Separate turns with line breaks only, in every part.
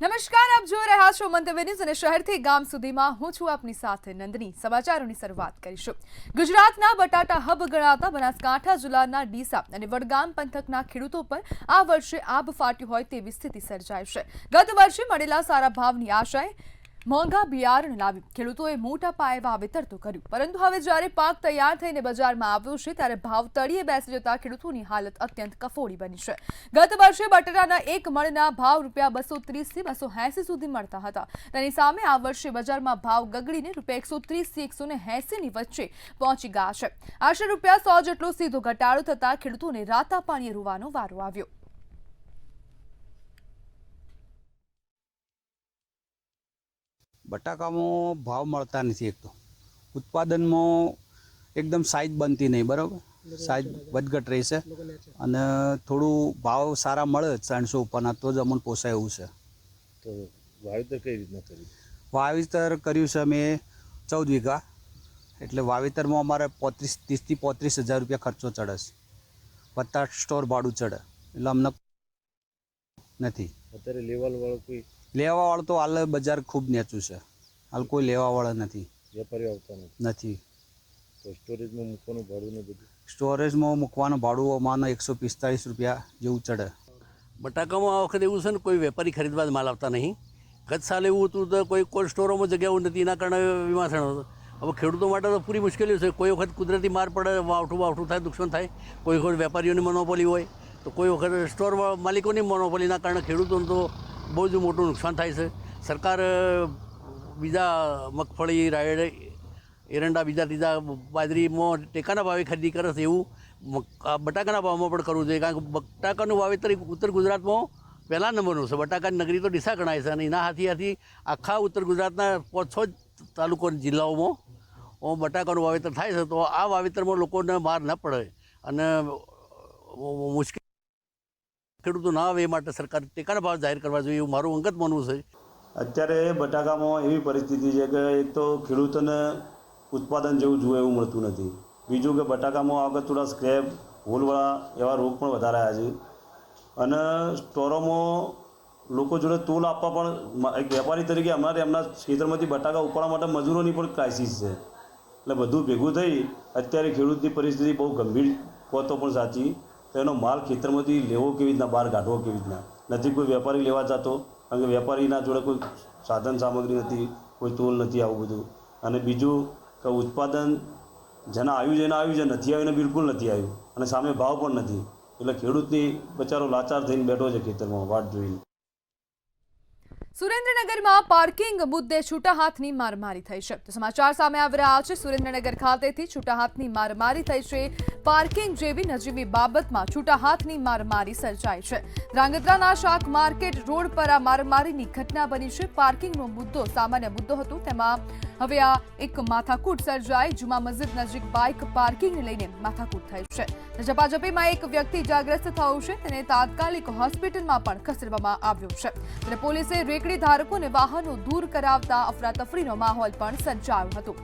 નમસ્કાર, આપ જોઈ રહ્યા છો મંતવ્ય ન્યૂઝ અને શહેરથી ગામ સુધીમાં હું છું આપની સાથે નંદની। સમાચારોની શરૂઆત કરીશું। ગુજરાતના બટાટા હબ ગણાતા બનાસકાંઠા જિલ્લાના ડીસા અને વડગામ પંથકના ખેડૂતો પર આ વર્ષે આબ ફાટ્યું હોય તેવી સ્થિતિ સર્જાઈ છે। ગત વર્ષે મળેલા સારા ભાવની આશાએ મોંઘા બિયારણ લાવી ખેડૂતોએ મોટા પાયે વાવેતર તો કર્યું, પરંતુ હવે જ્યારે પાક તૈયાર થઈને બજારમાં આવ્યો છે ત્યારે ભાવ તળિયે બેસી જતા ખેડૂતોની હાલત અત્યંત કફોડી બની છે। ગત વર્ષે બટાટાના એક મણના ભાવ રૂપિયા 230 થી 280 સુધી મળતા હતા, તેની સામે આ વર્ષે બજારમાં ભાવ ગગડીને રૂપિયા 130 થી 180 ની વચ્ચે પહોંચી ગયા છે। આશરે રૂપિયા 100 જેટલો સીધો ઘટાડો થતા ખેડૂતોને રાતા પાણીએ રોવાનો વારો આવ્યો।
બટાકામાં ભાવ મળતા નથી। એક તો ઉત્પાદનમાં એકદમ સાઈઝ બનતી નહીં, બરાબર, સાઈઝ વધઘટ રહી છે અને થોડું ભાવ સારા મળે 300 ઉપરના તો જ અમને પોસાય એવું છે।
તો વાવેતર કઈ રીતના કર્યું?
વાવેતર કર્યું છે અમે 14 વીઘા, એટલે વાવેતરમાં અમારે 30 થી 35 હજાર રૂપિયા ખર્ચો ચડે છે, વત્તા સ્ટોર ભાડું ચડે, એટલે અમને નથી।
અત્યારે લેવાવાળો કોઈ
લેવાવાળો તો હાલ બજાર ખૂબ નીચું છે, હાલ કોઈ લેવાવાળા નથી,
વેપારીઓ આવતા
નથી।
તો સ્ટોરેજમાં મૂકવાનું ભાડું ને બધું?
સ્ટોરેજમાં મૂકવાનું ભાડું અમારે 145 રૂપિયા જેવું ચડે।
બટાકામાં આ વખતે એવું છે ને, કોઈ વેપારી ખરીદવા માલ આવતા નહીં। ગત સાલ એવું હતું તો કોઈ કોલ્ડ સ્ટોરોમાં જગ્યાઓ નથી, એના કારણે વિમાસણ હતું। હવે ખેડૂતો માટે તો પૂરી મુશ્કેલીઓ છે। કોઈ વખત કુદરતી માર પડે, વાવઠું થાય, નુકસાન થાય, કોઈ વખત વેપારીઓની મોનોપોલી હોય, તો કોઈ વખત સ્ટોર માલિકોની મોનોપોલીના કારણે ખેડૂતોને તો બહુ જ મોટું નુકસાન થાય છે। સરકાર બીજા મગફળી, રાયડ, એરંડા, બીજા ત્રીજા બાજરીમાં ટેકાના ભાવે ખરીદી કરે છે, એવું બટાકાના ભાવમાં પણ કરવું જોઈએ। કારણ કે બટાકાનું વાવેતર ઉત્તર ગુજરાતમાં પહેલા નંબરનું છે। બટાકાની નગરી તો ડીસા ગણાય છે અને એના હાથી આખા ઉત્તર ગુજરાતના 5-6 તાલુકો જિલ્લાઓમાં બટાકાનું વાવેતર થાય છે। તો આ વાવેતરમાં લોકોને માર ન પડે અને મુશ્કેલ ખેડૂતો ના આવે એ માટે સરકાર ટેકાના ભાવ જાહેર કરવા જોઈએ, એવું મારું અંગત માનવું છે।
અત્યારે બટાકામાં એવી પરિસ્થિતિ છે કે એક તો ખેડૂતોને ઉત્પાદન જેવું જોઈએ એવું મળતું નથી, બીજું કે બટાકામાં આગળ થોડા સ્ક્રેપ, હોલવાળા એવા રોગ પણ વધારે આવ્યા છે અને સ્ટોરોમાં લોકો જોડે તોલ આપવા પણ એક વેપારી તરીકે અમારે એમના ખેતરમાંથી બટાકા ઉપાડવા માટે મજૂરોની પણ ક્રાઇસિસ છે। એટલે બધું ભેગું થઈ અત્યારે ખેડૂતની પરિસ્થિતિ બહુ ગંભીર કહો તો પણ સાચી। તો એનો માલ ખેતરમાંથી લેવો કેવી રીતના, બહાર કાઢવો કેવી રીતના, નથી કોઈ વેપારી લેવા જતો, કારણ કે વેપારીના જોડે કોઈ સાધન સામગ્રી નથી, કોઈ તોલ નથી, આવું બધું। અને બીજું કે ઉત્પાદન જેના આવ્યું છે એના આવ્યું છે, નથી આવ્યું ને બિલકુલ નથી આવ્યું, અને સામે ભાવ પણ નથી, એટલે ખેડૂતની બચારો લાચાર થઈને બેઠો છે ખેતરમાં વાટ જોઈને।
સુરેન્દ્રનગરમાં પાર્કિંગ મુદ્દે છૂટા હાથની મારમારી થઈ છે, તો સમાચાર સામે આવી રહ્યા છે। સુરેન્દ્રનગર ખાતેથી છૂટા હાથની મારમારી થઈ છે। પાર્કિંગ જેવી નજીવી બાબતમાં છૂટા હાથની મારમારી સર્જાઈ છે। ધ્રાંગધ્રાના શાક માર્કેટ રોડ પર આ મારમારીની ઘટના બની છે। પાર્કિંગનો મુદ્દો સામાન્ય મુદ્દો હતો, તેમાં હવે આ એક માથાકૂટ સર્જાઈ। જુમા મસ્જિદ નજીક બાઇક પાર્કિંગને લઈને માથાકૂટ થઈ છે। ઝપાઝપીમાં એક વ્યક્તિ ઇજાગ્રસ્ત થયો છે, તેને તાત્કાલિક હોસ્પિટલમાં પણ ખસેડવામાં આવ્યો છે, ત્યારે પોલીસે રેકડી ધારકોને વાહનો દૂર કરાવતા અફરાતફરીનો માહોલ પણ સર્જાયો હતો।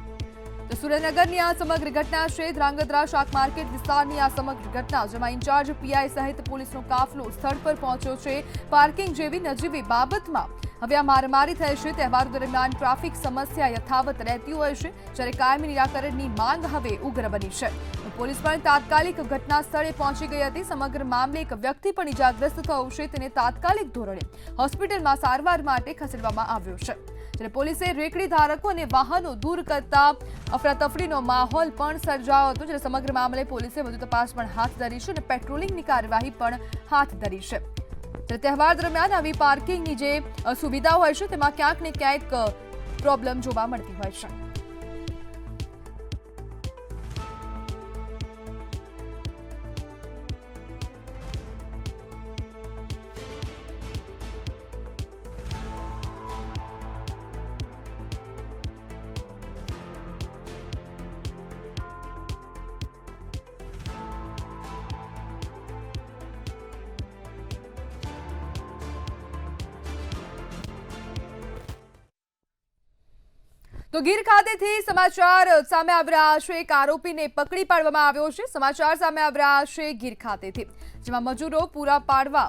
તો સુરેન્દ્રનગરની આ સમગ્ર ઘટના છે, ધ્રાંગધ્રા શાક માર્કેટ વિસ્તારની આ સમગ્ર ઘટના, જેમાં ઇન્ચાર્જ પીઆઈ સહિત પોલીસનો કાફલો સ્થળ પર પહોંચ્યો છે। પાર્કિંગ જેવી નજીવી બાબતમાં હવે આ મારામારી થઈ છે। તહેવારો દરમિયાન ટ્રાફિક સમસ્યા યથાવત રહેતી હોય છે, જ્યારે કાયમી નિરાકરણની માંગ હવે ઉગ્ર બની છે। પોલીસ પણ તાત્કાલિક ઘટના સ્થળે પહોંચી ગઈ હતી। સમગ્ર મામલે એક વ્યક્તિ પણ ઇજાગ્રસ્ત થયો છે, તેને તાત્કાલિક ધોરણે હોસ્પિટલમાં સારવાર માટે ખસેડવામાં આવ્યો છે, જ્યારે પોલીસે રેકડી ધારકો અને વાહનો દૂર કરતા અફરાતફરીનો માહોલ પણ સર્જાયો હતો, જ્યારે સમગ્ર મામલે પોલીસે વધુ તપાસ પણ હાથ ધરી છે અને પેટ્રોલિંગની કાર્યવાહી પણ હાથ ધરી છે। તહેવાર દરમિયાન આવી પાર્કિંગની જે સુવિધા હોય છે તેમાં ક્યાંક ને ક્યાંક પ્રોબ્લેમ જોવા મળતી હોય છે। તો ગીર ખાતેથી સમાચાર સામે આવી રહ્યા છે। એક આરોપીને પકડી પાડવામાં આવ્યો છે। સમાચાર સામે આવી રહ્યા છે ગીર ખાતેથી, જેમાં મજૂરો પૂરા પાડવા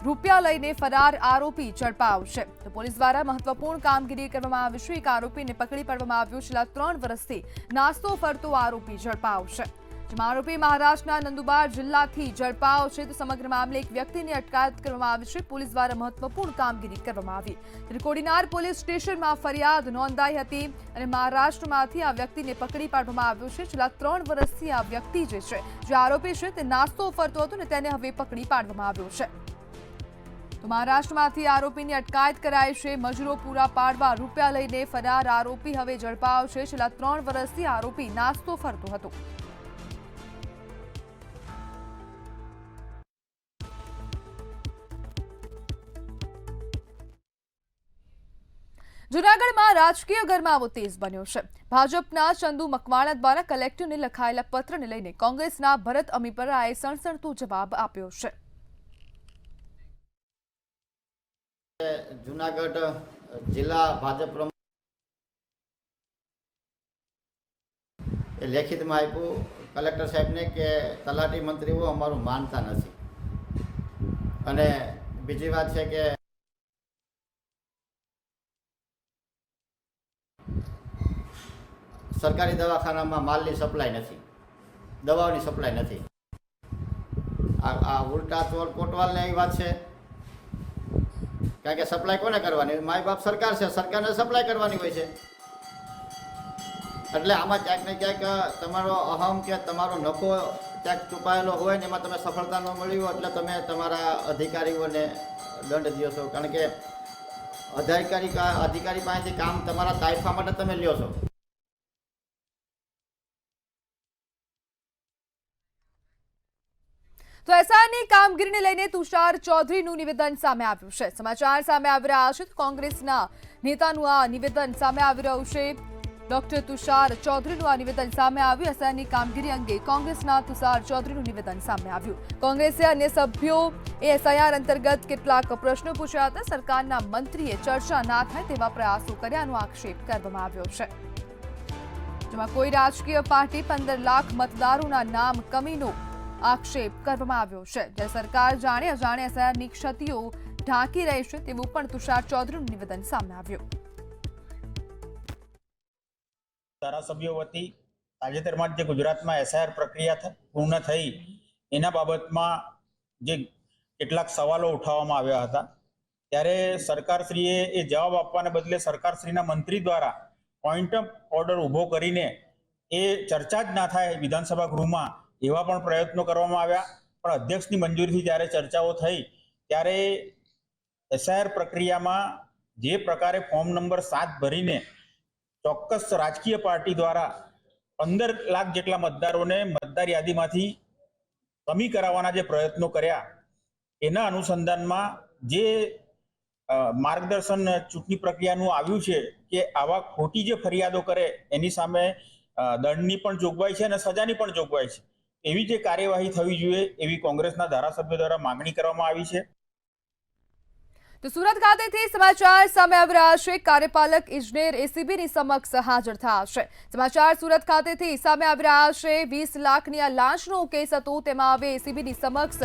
રૂપિયા લઈને ફરાર આરોપી ઝડપાયો છે. તો પોલીસ દ્વારા મહત્વપૂર્ણ કામગીરી કરવામાં આવી છે. એક આરોપીને પકડી પાડવામાં આવ્યો. છેલ્લા 3 વર્ષથી નાસ્તો ફરતો આરોપી ઝડપાયો છે. જેમાં આરોપી મહારાષ્ટ્રના નંદુબાર જિલ્લાથી ઝડપાયો છે. તો સમગ્ર મામલે એક વ્યક્તિની અટકાયત કરવામાં આવી છે. પોલીસ દ્વારા મહત્વપૂર્ણ કામગીરી કરવામાં આવી. ત્યારે કોડીનાર પોલીસ સ્ટેશનમાં ફરિયાદ નોંધાઈ હતી અને મહારાષ્ટ્રમાંથી આ વ્યક્તિને પકડી પાડવામાં આવ્યો છે. છેલ્લા 3 વર્ષથી આ વ્યક્તિ જે છે, જે આરોપી છે, તે નાસ્તો ફરતો હતો અને તેને હવે પકડી પાડવામાં આવ્યો છે. તો મહારાષ્ટ્રમાંથી આરોપીની અટકાયત કરાઈ છે. મજૂરો પૂરા પાડવા રૂપિયા લઈને ફરાર આરોપી હવે ઝડપાયો છે. છેલ્લા 3 વર્ષથી આરોપી નાસ્તો ફરતો હતો. જૂનાગઢમાં રાજકીય ગરમાવો તેજ બન્યો છે. ભાજપના ચંદુ મકવાણા દ્વારા કલેક્ટરને લખાયેલા પત્રને લઈને કોંગ્રેસના ભરત અમીપરાએ સણસણતો જવાબ આપ્યો છે.
જૂનાગઢ જિલ્લા ભાજપ પ્રમુખ લેખિતમાં આપ્યું કલેક્ટર સાહેબને કે તલાટી મંત્રીઓ અમારું માનતા નથી. અને બીજી વાત છે કે સરકારી દવાખાનામાં માલની સપ્લાય નથી, દવાઓની સપ્લાય નથી. આ ઉલટા ચોર કોટવાલને એવી વાત છે, કારણ કે સપ્લાય કોને કરવાની? માય બાપ સરકાર છે, સરકારને સપ્લાય કરવાની હોય છે. એટલે આમાં ક્યાંક ને ક્યાંક તમારો અહમ કે તમારો નફો ક્યાંક છુપાયેલો હોય ને એમાં તમે સફળતા ન મળી હોય એટલે તમે તમારા અધિકારીઓને દંડ દો છો. કારણ કે અધિકારી પાસેથી કામ તમારા તાઇફા માટે તમે લ્યો છો.
તો એસઆરની કામગીરીને લઈને તુષાર ચૌધરીનું નિવેદન સામે આવ્યું છે. સમાચાર સામે આવી રહ્યા છે. કોંગ્રેસના નેતાનું આ નિવેદન સામે આવી રહ્યું છે. ડોક્ટર તુષાર ચૌધરીનું આ નિવેદન સામે આવ્યું. એસઆરની કામગીરી અંગે કોંગ્રેસના તુષાર ચૌધરીનું નિવેદન સામે આવ્યું. કોંગ્રેસે અન્ય સભ્યો એસઆઈઆર અંતર્ગત કેટલાક પ્રશ્નો પૂછ્યા હતા. સરકારના મંત્રીએ ચર્ચા ના થાય તેવા પ્રયાસો કર્યાનો આક્ષેપ કરવામાં આવ્યો છે. જેમાં કોઈ રાજકીય પાર્ટી 15 લાખ મતદારોના નામ કમીનો આક્ષેપ કરવામાં આવ્યો છે. જ્યારે સરકાર જાણે અજાણે એસઆઈઆરની ક્ષતિઓ ઢાંકી રહી છે તેવું પણ તુષાર ચૌધરીનું નિવેદન સામે આવ્યું.
ધારાસભ્યો વતી તાજેતરમાં જે ગુજરાતમાં એસઆઈઆર પ્રક્રિયા પૂર્ણ થઈ એના બાબતમાં જે કેટલાક સવાલો ઉઠાવવામાં આવ્યા હતા, ત્યારે સરકારશ્રીએ એ જવાબ આપવાને બદલે સરકારશ્રીના મંત્રી દ્વારા પોઈન્ટ ઓફ ઓર્ડર ઊભો કરીને એ ચર્ચા જ ના થાય વિધાનસભા ગૃહમાં એવા પણ પ્રયત્નો કરવામાં આવ્યા. પણ અધ્યક્ષની મંજૂરીથી જ્યારે ચર્ચાઓ થઈ ત્યારે એસઆઈઆર પ્રક્રિયામાં જે પ્રકારે ફોર્મ નંબર 7 ભરીને ચોક્કસ રાજકીય પાર્ટી દ્વારા 15 લાખ જેટલા મતદારોને મતદાર યાદીમાંથી કમી કરાવવાના જે પ્રયત્નો કર્યા, એના અનુસંધાનમાં જે માર્ગદર્શન ચૂંટણી પ્રક્રિયાનું આવ્યું છે કે આવા ખોટી જે ફરિયાદો કરે એની સામે દંડની પણ જોગવાઈ છે અને સજાની પણ જોગવાઈ છે. એવી જે કાર્યવાહી થવી જોઈએ એવી કોંગ્રેસના ધારાસભ્યો દ્વારા માંગણી કરવામાં આવી છે.
તો સુરત ખાતેથી સમાચાર સામે આવી રહ્યા છે. કાર્યપાલક ઇજનેર એસીબીની સમક્ષ હાજર થયા છે. સમાચાર સુરત ખાતેથી સામે આવી રહ્યા છે. 20 લાખની આ લાંચનો કેસ હતો, તેમાં હવે એસીબીની સમક્ષ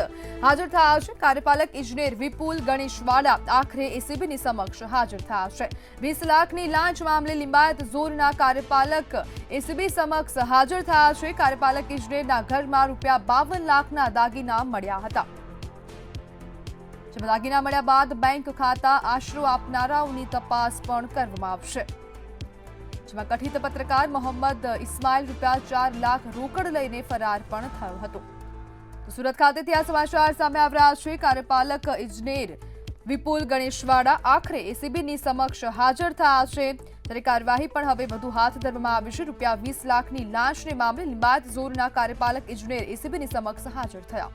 હાજર થયા છે. કાર્યપાલક ઇજનેર વિપુલ ગણેશવાડા આખરે એસીબીની સમક્ષ હાજર થયા છે. 20 લાખની લાંચ મામલે લિંબાયત ઝોનના કાર્યપાલક એસીબી સમક્ષ હાજર થયા છે. કાર્યપાલક ઇજનેરના ઘરમાં ₹52 લાખના દાગીના મળ્યા હતા. દાગીના મળ્યા બાદ બેંક ખાતા આશરો આપનારાઓની તપાસ પણ કરવામાં આવશે. જેમાં કથિત પત્રકાર મોહમ્મદ ઇસ્માઇલ ₹4 લાખ રોકડ લઈને ફરાર પણ થયો હતો. સુરત ખાતેથી આ સમાચાર સામે આવી રહ્યા છે. કાર્યપાલક ઇજનેર વિપુલ ગણેશવાડા આખરે એસીબીની સમક્ષ હાજર થયા છે. ત્યારે કાર્યવાહી પણ હવે વધુ હાથ ધરવામાં આવી છે. ₹20 લાખની લાંચને મામલે લિંબાયત ઝોનના કાર્યપાલક ઇજનેર એસીબીની સમક્ષ હાજર થયા.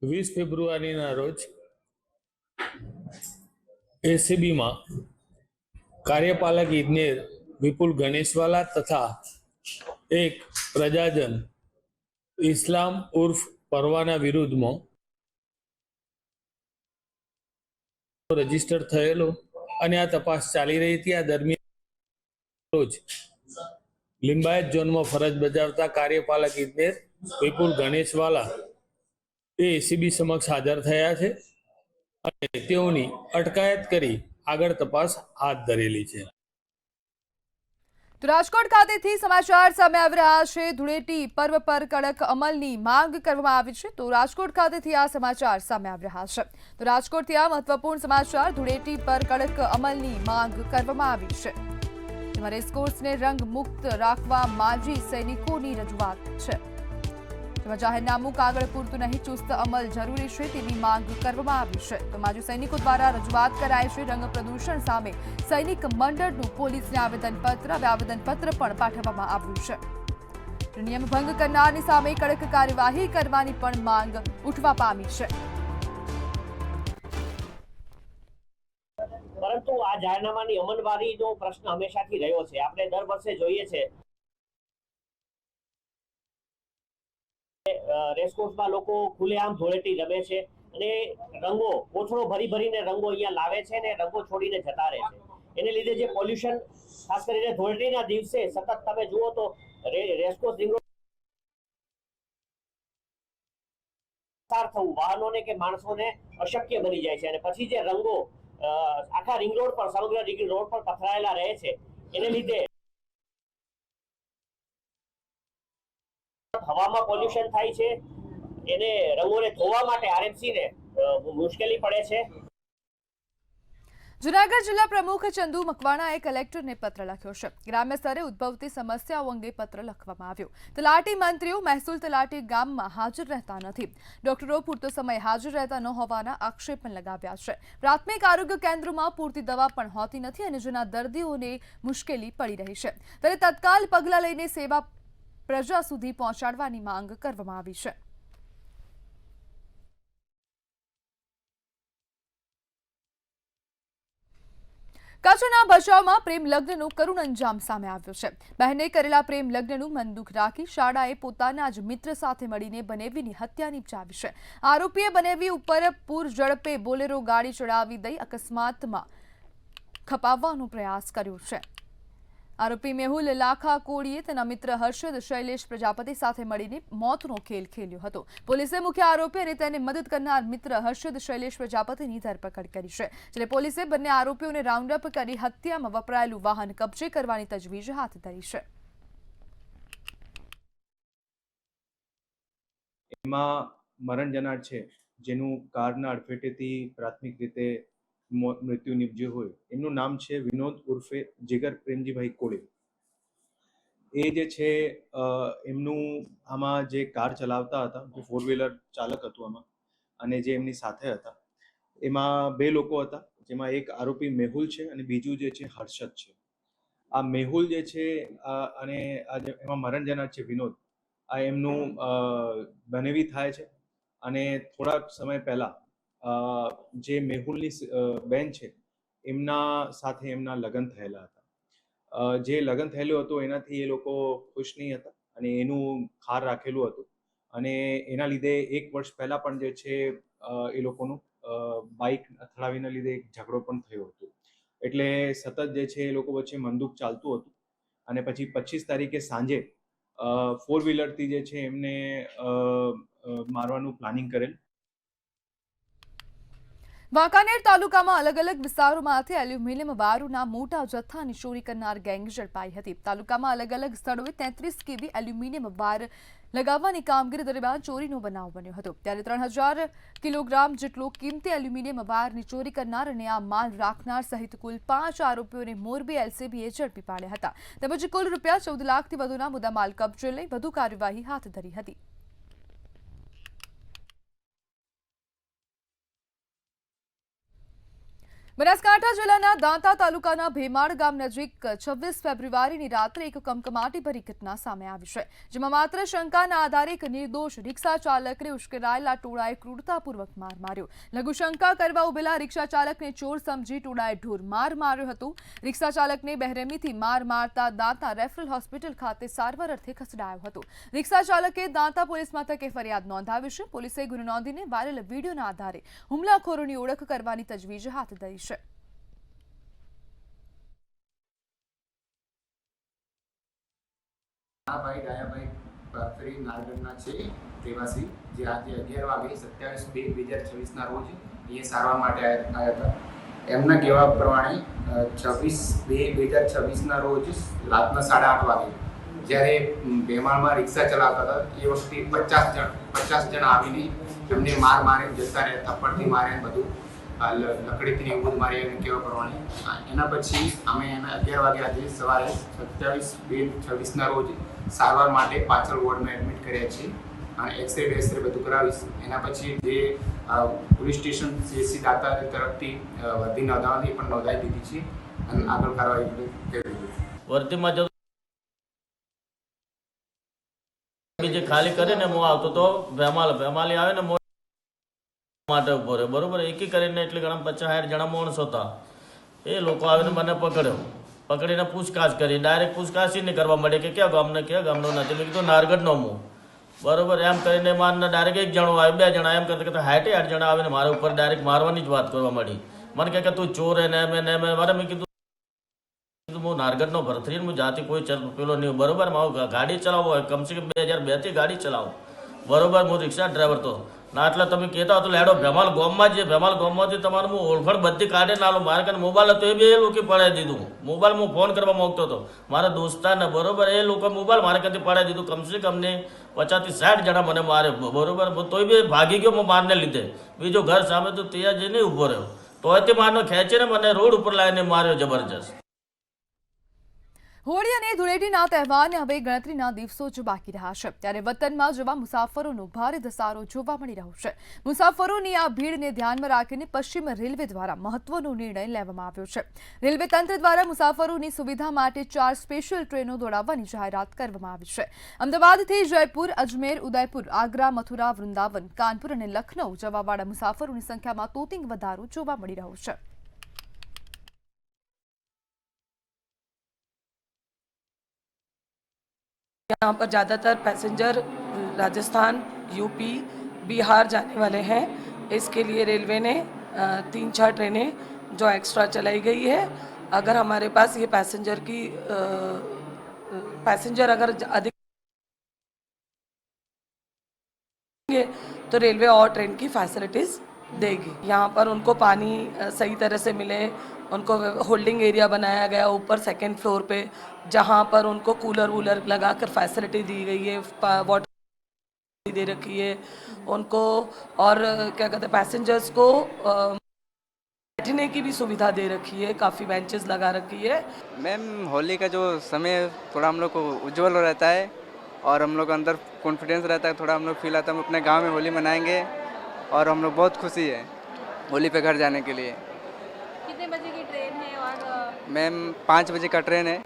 20 ફેબ્રુઆરીના રોજ એસીબીમાં કાર્યપાલક ઇજનેર વિપુલ ગણેશવાલા તથા એક પ્રજાજન ઇસ્લામ ઉર્ફ પરવાના વિરુદ્ધમાં રજીસ્ટર થયેલો અને આ તપાસ ચાલી રહી હતી. આ દરમિયાન રોજ લિંબાયત ઝોનમાં ફરજ બજાવતા કાર્યપાલક ઇજનેર વિપુલ ગણેશવાલા એ એસીબી સમક્ષ હાજર થયા છે અને તેઓની અટકાયત કરી આગળ તપાસ હાથ ધરેલી છે.
તો રાજકોટ ખાતેથી સમાચાર સામે આવી રહ્યા છે. ધૂળેટી પર્વ પર કડક અમલની માંગ કરવામાં આવી છે. તો રાજકોટ ખાતેથી આ સમાચાર સામે આવી રહ્યા છે. તો રાજકોટથી આ મહત્વપૂર્ણ સમાચાર, ધૂળેટી પર કડક અમલની માંગ કરવામાં આવી છે. તેમાં રેસકોર્સને રંગ મુક્ત રાખવા માજી સૈનિકોની રજૂઆત છે. તેમાં જાહેરનામું કાગળ પૂરતું નહીં, ચુસ્ત અમલ જરૂરી છે તેવી માંગ કરવામાં આવી છે. તો માજી સૈનિકો દ્વારા રજૂઆત કરાઈ છે. રંગ પ્રદૂષણ સામે સૈનિક મંડળનું પોલીસને આવેદનપત્ર પણ પાઠવવામાં આવ્યું છે. નિયમ ભંગ કરનારની સામે કડક કાર્યવાહી કરવાની પણ માંગ ઉઠવા પામી છે.
પરંતુ આ જાહેરનામાની અમલવારીનો પ્રશ્ન હંમેશાથી રહ્યો છે. આપણે દર વર્ષે જોઈએ છે રેસકોર્સમાં લોકો ખુલ્લેઆમ ધૂળેટી રમે છે અને રંગો કોથળો ભરીને રંગો અહીંયા લાવે છે અને રંગો છોડીને જતા રહે છે. એને લીધે જે પોલ્યુશન, ખાસ કરીને ધૂળેટીના દિવસે સતત તમે જુઓ તો રેસકોર્સ રિંગ રોડ પસાર થવું વાહનોને કે માણસોને અશક્ય બની જાય છે અને પછી જે રંગો આખા રિંગ રોડ પર, સમગ્ર રિંગ રોડ પર પથરાયેલા રહે છે, એને લીધે હવામાં પોલ્યુશન થાય છે. એને રંગોને ધોવા માટે આરએમસી ને મુશ્કેલી પડે છે.
જૂનાગઢ જિલ્લા પ્રમુખ ચંદુ મકવાણાએ કલેક્ટરને પત્ર લખ્યો છે. ગ્રામ્ય સ્તરે ઉદ્ભવતી સમસ્યાઓ અંગે પત્ર લખવામાં આવ્યો. તલાટી મંત્રીઓ, મહેસૂલ તલાટી ગામમાં હાજર રહેતા નથી. ડોક્ટરો પૂરતો સમય હાજર રહેતા ન હોવાના આક્ષેપ પણ લગાવ્યા છે. પ્રાથમિક આરોગ્ય કેન્દ્રોમાં પૂરતી દવા પણ હોતી નથી અને જેના દર્દીઓને મુશ્કેલી પડી રહી છે. ત્યારે તત્કાલ પગલાં લઈને સેવા પ્રજા સુધી પહોંચાડવાની માંગ કરવામાં આવી છે. કચ્છના ભચાઉમાં પ્રેમ લગ્નનું કરુણ અંજામ સામે આવ્યો છે. બહેને કરેલા પ્રેમ લગ્નનું મનદુખ રાખી શાળાએ પોતાના જ મિત્ર સાથે મળીને બનેવીની હત્યા નિપજાવી છે. આરોપીએ બનેવી ઉપર પૂર ઝડપે બોલેરો ગાડી ચડાવી દઈ અકસ્માતમાં ખપાવવાનો પ્રયાસ કર્યો છે. આરોપી મેહુલ લાખા કોળીએ તેના મિત્ર હર્ષદ શૈલેષ પ્રજાપતિ સાથે મળીને મોતનો ખેલ ખેલ્યો હતો. પોલીસે મુખ્ય આરોપી અને તેને મદદ કરનાર મિત્ર હર્ષદ શૈલેષ પ્રજાપતિની ધરપકડ કરી છે. જ્યારે પોલીસે બંને આરોપીઓને રાઉન્ડ અપ કરી હત્યામાં વપરાયેલું વાહન કબજે કરવાની તજવીજ હાથ ધરી છે.
એમાં મરણ જનાર છે, જેનું કારના અડફેટેથી પ્રાથમિક રીતે મૃત્યુ નિપજ્યું હોય, એમનું નામ છે વિનોદ ઉર્ફે જીગર પ્રેમજીભાઈ કોળી. એ જે છે એમનું આમાં જે કાર ચલાવતા હતા, જે 4 વ્હીલર ચાલક હતું આમાં, અને જે એમની સાથે હતા એમાં 2 લોકો હતા, જેમાં એક આરોપી મેહુલ છે અને બીજું જે છે હર્ષદ છે. આ મેહુલ જે છે અને એમાં મરણ જનાર છે વિનોદ, આ એમનું બનેવી થાય છે અને થોડાક સમય પહેલા જે મેહુલની બેન છે એમના સાથે એમના લગ્ન થયેલા હતા. જે લગ્ન થયેલું હતું એનાથી એ લોકો ખુશ નહીં હતા અને એનું ખાર રાખેલું હતું અને એના લીધે 1 વર્ષ પહેલા પણ જે છે એ લોકોનું બાઇક અથડાવીને લીધે એક ઝઘડો પણ થયો હતો. એટલે સતત જે છે એ લોકો વચ્ચે મનદુખ ચાલતું હતું અને પછી 25 તારીખે સાંજે 4 વ્હીલરથી જે છે એમને મારવાનું પ્લાનિંગ કરેલ.
વાંકાનેર તાલુકામાં અલગ અલગ વિસ્તારોમાંથી એલ્યુમિનિયમ વારુના મોટા જથ્થાની ચોરી કરનાર ગેંગ ઝડપાઈ હતી. તાલુકામાં અલગ અલગ સ્થળોએ 33 કેવી એલ્યુમિનિયમ વાર લગાવવાની કામગીરી દરમિયાન ચોરીનો બનાવ બન્યો હતો. ત્યારે 3000 કિલોગ્રામ જેટલો કિંમતી એલ્યુમિનિયમ વારની ચોરી કરનાર અને આ માલ રાખનાર સહિત કુલ 5 આરોપીઓને મોરબી એલસીબીએ ઝડપી પાડ્યા હતા. તેમજ કુલ રૂપિયા 14 લાખથી વધુના મુદ્દામાલ કબજે લઈ વધુ કાર્યવાહી હાથ ધરી હતી. બનાસકાંઠા જિલ્લાના દાંતા તાલુકાના ભેમાળ ગામ નજીક 26 ફેબ્રુઆરીની રાત્રે એક કમકમાટીભરી ઘટના સામે આવી છે, જેમાં માત્ર શંકાના આધારે એક નિર્દોષ રિક્ષા ચાલકને ઉશ્કેરાયેલા ટોળાએ ક્રૂરતાપૂર્વક માર માર્યો. લઘુશંકા કરવા ઉભેલા રિક્ષા ચાલકને ચોર સમજી ટોળાએ ઢોરમાર માર્યો હતો. રિક્ષા ચાલકને બેરહેમીથી માર મારતા દાંતા રેફરલ હોસ્પિટલ ખાતે સારવાર અર્થે ખસેડાયો હતો. રિક્ષા ચાલકે દાંતા પોલીસ મથકે ફરિયાદ નોંધાવી છે. પોલીસે ગુનો નોંધીને વાયરલ વિડીયોના આધારે હુમલાખોરોની ઓળખ કરવાની તજવીજ હાથ ધરી છે.
ભાઈ ડાયાભાઈ ફરી નારગઢના છે રહેવાસી, જે આજે 11 વાગે 27/2/2026ના રોજ અહીંયા સારવાર માટે આવ્યા હતા. એમના કહેવા પ્રમાણે 26/2/2026ના રોજ રાતના 8:30 વાગે જ્યારે ભેમાળમાં રિક્ષા ચલાવતા હતા એ વખતે 50 જણ આવીને એમને મારીને જતા રહ્યા, થપ્પડથી માર્યા, બધું લકડીથી એવું બધું મારી કહેવા પ્રમાણે. એના પછી અમે એના 11 વાગે આજે સવારે 27/2/26ના રોજ સારવાર માટે પાછળ વોર્ડમાં એડમિટ કર્યા છે અને એક્સરે બધું કરાવીશ. એના પછી જે પોલીસ સ્ટેશન CSC દાતા તરફથી વર્ધી નોંધાવવાની પણ નોંધાઈ દીધી છે અને આગળ કાર્યવાહી કરી રહી છે.
વર્ધીમાં જો જે ખાલી કરીને હું આવતો તો ભેમાલી આવે ને માટે ઉભો રહ્યો, બરોબર. એકી કરીને એટલે ઘણા 50-60 જણા માણસો હતા. એ લોકો આવીને મને પકડીને પૂછતાછ કરી. ડાયરેક્ટ પૂછતાછ નહીં કરવા માંડે કે ક્યાં ગામનો નથી. મેં કીધું નારગઢનો હું, બરોબર. એમ કરીને મારને ડાયરેક્ટ 1 જણો આવે, 2 જણા, એમ કરતા 60 જણા આવીને મારા ઉપર ડાયરેક્ટ મારવાની જ વાત કરવા માંડી. મને કે તું ચોર હે ને મેં કીધું હું નારગઢનો ભરથરી, હું જાતિ કોઈ પેલો નહીં, બરોબર. મારું ગાડી ચલાવો હોય કમસે કમ 2002થી ગાડી ચલાવો, બરોબર. હું રિક્ષા ડ્રાઈવર તો ના, એટલે તમે કહેતા હો તો લેડો ભેમાલ ગામમાં જે ભેમાલ ગામમાંથી તમારું હું ઓળખાણ બધી કાઢે ના લો. મારે કારણે મોબાઈલ હતો એ બી એ લોકો પડાવી દીધું. મોબાઈલ હું ફોન કરવા માંગતો હતો મારા દોસ્તારને, બરોબર. એ લોકો મોબાઈલ મારે ક્યાંથી પડાવી દીધું. કમસે કમ ને 50-60 જણા મને મારે, બરોબર. તોય બી ભાગી ગયો હું મારને લીધે. બીજો ઘર સામે તો ત્યાં જઈને ઊભો રહ્યો, તોયથી મારનો ખેંચીને મને રોડ ઉપર લાવીને માર્યો જબરજસ્ત.
હોળી અને ધૂળેટીના તહેવારને હવે ગણતરીના દિવસો જ બાકી રહ્યા છે, ત્યારે વતનમાં જવા મુસાફરોનો ભારે ધસારો જોવા મળી રહ્યો છે. મુસાફરોની આ ભીડને ધ્યાનમાં રાખીને પશ્ચિમ રેલવે દ્વારા મહત્વનો નિર્ણય લેવામાં આવ્યો છે. રેલવે તંત્ર દ્વારા મુસાફરોની સુવિધા માટે 4 સ્પેશિયલ ટ્રેનો દોડાવવાની જાહેરાત કરવામાં આવી છે. અમદાવાદથી જયપુર, અજમેર, ઉદયપુર, આગ્રા, મથુરા, વૃંદાવન, કાનપુર અને લખનઉ જવાવાળા મુસાફરોની સંખ્યામાં તોતિંગ વધારો જોવા મળી રહ્યો છે.
यहाँ पर ज़्यादातर पैसेंजर राजस्थान, यूपी, बिहार जाने वाले हैं. इसके लिए रेलवे ने 3-4 ट्रेनें जो एक्स्ट्रा चलाई गई है. अगर हमारे पास ये पैसेंजर अगर अधिक तो रेलवे और ट्रेन की फैसिलिटीज़ देगी. यहाँ पर उनको पानी सही तरह से मिले, उनको होल्डिंग एरिया बनाया गया ऊपर 2nd फ्लोर पे, जहाँ पर उनको कूलर वूलर लगाकर फैसिलिटी दी गई है, वाटर दे रखी है उनको, और क्या कहते हैं पैसेंजर्स को बैठने की भी सुविधा दे रखी है, काफ़ी बेंचेस लगा रखी है.
मैम होली का जो समय थोड़ा हम लोग को उज्जवल रहता है और हम लोग अंदर कॉन्फिडेंस रहता है, थोड़ा हम लोग फील आता है हम अपने गाँव में होली मनाएंगे और हम लोग बहुत खुशी है होली पे घर जाने के लिए.
कितने बजे की ट्रेन है? और
मैम 5 बजे का ट्रेन है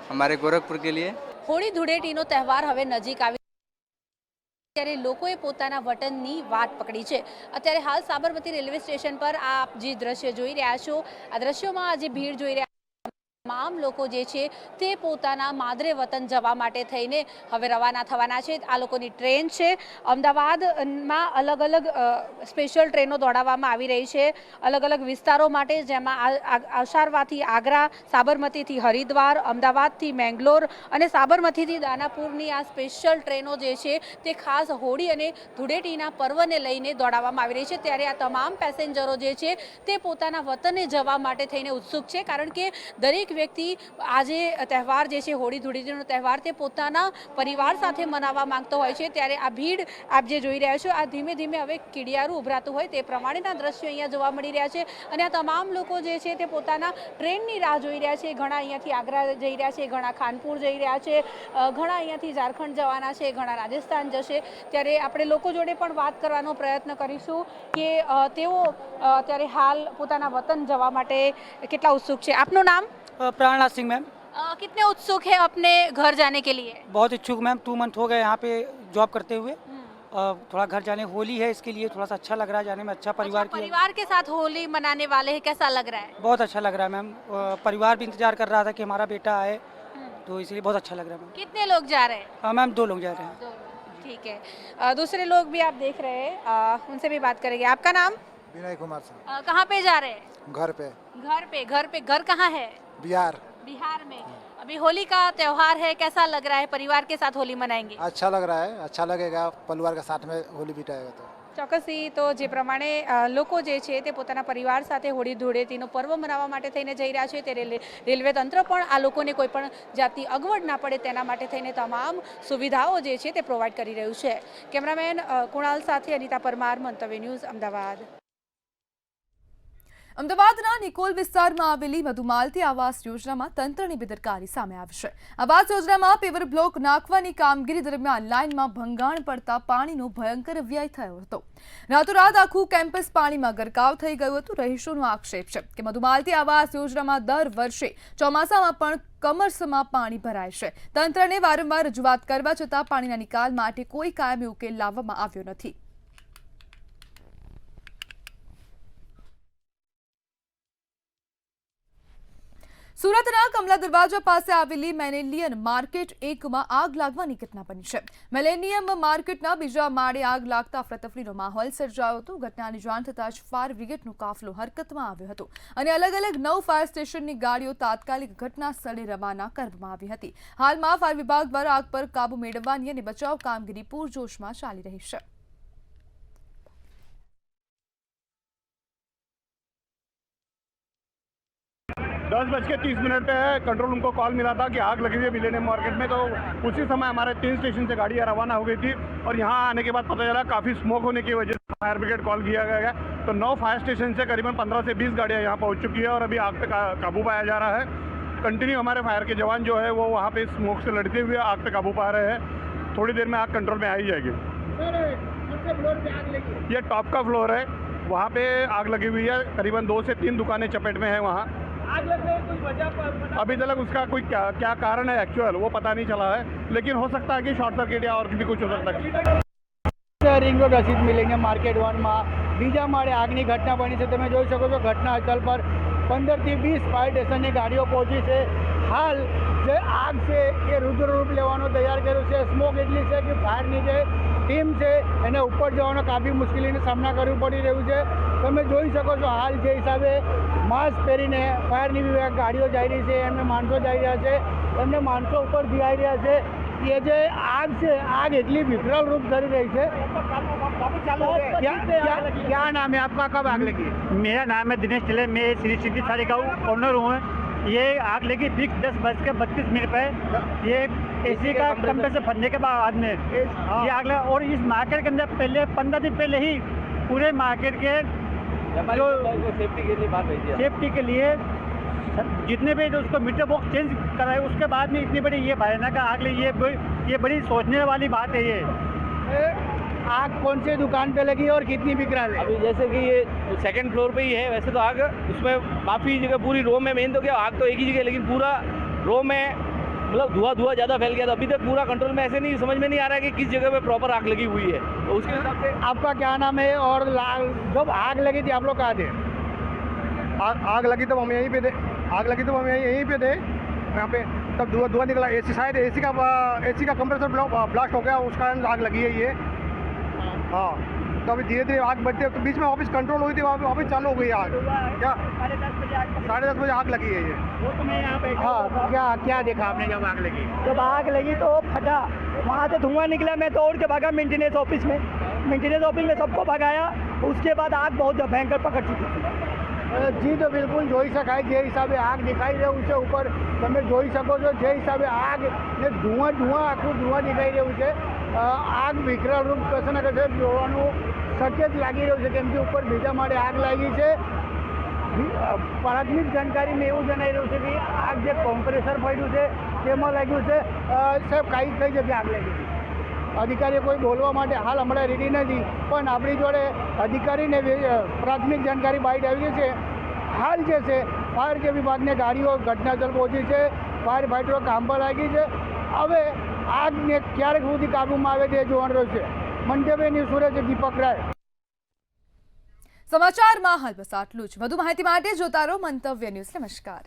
हमारे गोरखपुर के लिए.
હોળી ધૂળેટીનો તહેવાર હવે નજીક આવી ત્યારે લોકોએ પોતાના વતનની વાટ પકડી છે. અત્યારે હાલ સાબરમતી રેલવે સ્ટેશન પર આપ જે દ્રશ્ય જોઈ રહ્યા છો, આ દ્રશ્યોમાં જે ભીડ જોઈ રહ્યા તમામ લોકો જે છે તે પોતાના માદરે વતન જવા માટે થઈને હવે રવાના થવાના છે. આ લોકોની ટ્રેન છે. અમદાવાદમાં અલગ અલગ સ્પેશિયલ ટ્રેનો દોડાવવામાં આવી રહી છે અલગ અલગ વિસ્તારો માટે, જેમાં અશારવાથી આગ્રા, સાબરમતીથી હરિદ્વાર, અમદાવાદથી મેંગલોર અને સાબરમતીથી દાનાપુરની આ સ્પેશિયલ ટ્રેનો જે છે તે ખાસ હોળી અને ધૂળેટીના પર્વને લઈને દોડાવવામાં આવી રહી છે. ત્યારે આ તમામ પેસેન્જરો જે છે તે પોતાના વતને જવા માટે થઈને ઉત્સુક છે, કારણ કે દરેક વ્યક્તિ આજે તહેવાર જે છે હોળી ધૂળેટીનો તહેવાર તે પોતાના પરિવાર સાથે મનાવવા માંગતો હોય છે. ત્યારે આ ભીડ આપ જે જોઈ રહ્યા છો આ ધીમે ધીમે હવે કીડિયારું ઉભરાતું હોય તે પ્રમાણેના દ્રશ્યો અહીંયા જોવા મળી રહ્યા છે. અને આ તમામ લોકો જે છે તે પોતાના ટ્રેનની રાહ જોઈ રહ્યા છે. ઘણા અહીંયાથી આગ્રા જઈ રહ્યા છે, ઘણા ખાનપુર જઈ રહ્યા છે, ઘણા અહીંયાથી ઝારખંડ જવાના છે, ઘણા રાજસ્થાન જશે. ત્યારે આપણે લોકો જોડે પણ વાત કરવાનો પ્રયત્ન કરીશું કે તેઓ અત્યારે હાલ પોતાના વતન જવા માટે કેટલા ઉત્સુક છે. આપનું નામ?
प्राणनाथ सिंह मैम.
कितने उत्सुक है अपने घर जाने के लिए?
बहुत इच्छुक मैम. 2 मंथ हो गए यहाँ पे जॉब करते हुए. थोड़ा घर जाने, होली है इसके लिए थोड़ा सा अच्छा लग रहा है जाने में. अच्छा
परिवार के साथ होली मनाने वाले हैं, कैसा लग रहा है?
बहुत अच्छा लग रहा है मैम. परिवार भी इंतजार कर रहा था कि हमारा बेटा आए, तो इसलिए बहुत अच्छा लग रहा है मैम.
कितने लोग जा रहे हैं?
मैम 2 लोग जा रहे हैं.
ठीक है. दूसरे लोग भी आप देख रहे हैं, उनसे भी बात करेंगे. आपका नाम?
विनय कुमार सिंह.
कहाँ पे जा रहे हैं?
घर पे.
घर पे. घर कहाँ है?
बिहार.
बिहार में. अभी होली का त्यौहार है, कैसा लग रहा है? परिवार के साथ होली मनाएंगे?
अच्छा लग रहा है, अच्छा लगेगा परिवार के साथ में होली बिताएगा तो।
ચોક્કસથી તો જે પ્રમાણે લોકો જે છે તે પોતાના પરિવાર સાથે હોળી ધૂળેટીનો પર્વ મનાવવા માટે થઈને જઈ રહ્યા છે, તે રેલવે તંત્ર પણ આ લોકોને કોઈ પણ જાતની અગવડ ના પડે તેના માટે થઈને તમામ સુવિધાઓ જે છે તે પ્રોવાઈડ કરી રહ્યું છે। કેમેરામેન કુણાલ સાથે અનિતા પરમાર, મંતવ્ય ન્યૂઝ, અમદાવાદ। અમદાવાદના નિકોલ વિસ્તારમાં આવેલી મધુમાલતી આવાસ યોજનામાં તંત્રની બેદરકારી સામે આવી છે। આવાસ યોજનામાં પેવર બ્લોક નાખવાની કામગીરી દરમિયાન લાઇનમાં ભંગાણ પડતા પાણીનો ભયંકર વ્યય થયો હતો। રાતોરાત આખું કેમ્પસ પાણીમાં ગરકાવ થઈ ગયું હતું। રહીશોનો આક્ષેપ છે કે મધુમાલતી આવાસ યોજનામાં દર વર્ષે ચોમાસામાં પણ કમરસમાં પાણી ભરાય છે। તંત્રને વારંવાર રજૂઆત કરવા છતાં પાણીના નિકાલ માટે કોઈ કાયમી ઉકેલ લાવવામાં આવ્યો નથી। સુરતના કમલા દરવાજા પાસે આવેલી મેલેનિયમ માર્કેટ 1માં આગ લાગવાની ઘટના બની છે। મેલેનિયમ માર્કેટના બીજા માળે આગ લાગતા અફરાતફરીનો માહોલ સર્જાયો હતો। ઘટનાની જાણ થતાં જ ફાયર બ્રિગેડનો કાફલો હરકતમાં આવ્યો હતો અને અલગ અલગ 9 ફાયર સ્ટેશનની ગાડીઓ તાત્કાલિક ઘટના સ્થળે રવાના કરવામાં આવી હતી। હાલમાં ફાયર વિભાગ દ્વારા આગ પર કાબુ મેળવવાની અને બચાવ કામગીરી પૂરજોશમાં ચાલી રહી છે।
10:30 पे कंट्रोल रूम को कॉल मिला था कि आग लगी हुई है मिलेनियम मार्केट में, तो उसी समय हमारे 3 स्टेशन से गाड़ियाँ रवाना हो गई थी और यहाँ आने के बाद पता चला काफ़ी स्मोक होने की वजह से फायर ब्रिगेड कॉल किया गया है। तो 9 फायर स्टेशन से करीबन 15 से 20 गाड़ियाँ यहाँ पहुँच चुकी है और अभी आग पे काबू पाया जा रहा है। कंटिन्यू हमारे फायर के जवान जो है वो वहाँ पे स्मोक से लड़ते हुए आग पे काबू पा रहे हैं। थोड़ी देर में आग कंट्रोल में आ ही जाएगी। ये टॉप का फ्लोर है, वहाँ पे आग लगी हुई है। करीबन 2 से 3 दुकानें चपेट में है। वहाँ आग लगने की कोई वजह अभी तक उसका कोई क्या कारण है एक्चुअल वो पता नहीं चला है, लेकिन हो सकता है कि शॉर्ट सर्किट या और भी कुछ हो सकता है।
Ring road Rashid millennium market 1 में बीजा माळे આગની ઘટના બની છે। તમે જોઈ શકો છો ઘટના સ્થળ પર 15 થી 20 ફાયર સ્ટેશનની ગાડીઓ પહોંચી છે। હાલ જે આગ છે એ રુદ્ર રૂપ લેવાનો તૈયાર કર્યું છે। સ્મોક એટલી છે કે ફાયરની જે ટીમ છે એને ઉપર જવાનો કાફી મુશ્કેલીનો સામનો કરવો પડી રહ્યું છે। તમે જોઈ શકો છો હાલ જે હિસાબે માસ્ક પહેરીને ફાયરની વિભાગ ગાડીઓ જઈ રહી છે, એમને માણસો જઈ રહ્યા છે, એમને માણસો ઉપર જીવાઈ રહ્યા છે। ये जो आग से आग इतनी विकराल रूप धरी रही है। क्या नाम है आपका, कब आग लगी?
मेरा नाम है दिनेश टिले, मैं श्री सिटी साड़ी का ओनर हूँ। ये आग लगी फिक्स 10:32 पे। ये एसी का कंप्रेसर फटने के बाद में ये आग लगा और इस मार्केट के अंदर पहले 15 दिन पहले ही पूरे मार्केट के जो सेफ्टी के लिए जितने भी उसको मीटर बॉक्स चेंज कराए, उसके बाद में इतनी बड़ी ये भयानक आग लगी। ये बड़ी सोचने वाली बात है। ये
आग कौन से दुकान पे लगी और कितनी विकराल है?
अभी जैसे कि ये 2nd फ्लोर पे ही है। वैसे तो आग उसमें काफ़ी जगह पूरी रो में मेन तो क्या आग तो एक ही जगह, लेकिन पूरा रो में मतलब धुआं ज़्यादा फैल गया था। अभी तक पूरा कंट्रोल में ऐसे नहीं समझ में नहीं आ रहा है कि किस जगह पे प्रॉपर आग लगी हुई है। तो उसके हिसाब से
आपका क्या नाम है और जब आग लगी थी आप लोग कहाँ थे?
आग लगी तब हम यहीं पे थे। आग लगी तो हम यहीं पे थे। यहाँ पे तब धुआं निकला। एसी शायद एसी का कंप्रेसर ब्लास्ट हो गया, उस कारण आग लगी है ये। हाँ, तो अभी धीरे धीरे आग बढ़ते तो बीच में ऑफिस कंट्रोल हुई थी, वापस चालू हो गई आग। क्या 10:30 बजे आग लगी है ये।
वो तो मैं यहाँ पे हाँ, क्या देखा आपने जब आग लगी? जब आग लगी तो फटा, वहाँ से धुआं निकला। मैं दौड़ के भागा मेंटेनेंस ऑफिस में सबको भगाया। उसके बाद आग बहुत भयंकर पकड़ चुकी थी। जी तो बिल्कुल જોઈ શકાય જે હિસાબે આગ દેખાઈ રહ્યું છે ઉપર તમે જોઈ શકો છો જે હિસાબે આગ ને ધુઆં આખું ધુઆં દેખાઈ રહ્યું છે। આગ વિકરાળ રૂપ કશે ને કશે જોવાનું શક્ય જ લાગી રહ્યું છે, કેમ કે ઉપર બીજા માળે આગ લાગી છે। પ્રાથમિક જાણકારીમાં એવું જણાઈ રહ્યું છે કે આગ જે કોમ્પ્રેસર પડ્યું છે તેમાં લાગ્યું છે। સાહેબ કઈ જગ્યાએ આગ લાગી હતી? અધિકારીઓ કોઈ બોલવા માટે હાલ હમણાં રેડી નથી, પણ આપણી જોડે અધિકારીને પ્રાથમિક જાણકારી બહાર આવી છે। હાલ જે છે ફાયર કે વિભાગની ગાડીઓ ઘટનાસ્થળ પહોંચી છે, ફાયર ફાઈટરો કામ પર લાગી છે। હવે આગને ક્યારેક સુધી કાબૂમાં આવે તે જોવાનું છે। મંતવ્ય ન્યૂઝ સુરત, દીપક રાય।
સમાચારમાં હાલ બસ આટલું જ। વધુ માહિતી માટે જોતા રહો મંતવ્ય ન્યૂઝ। નમસ્કાર।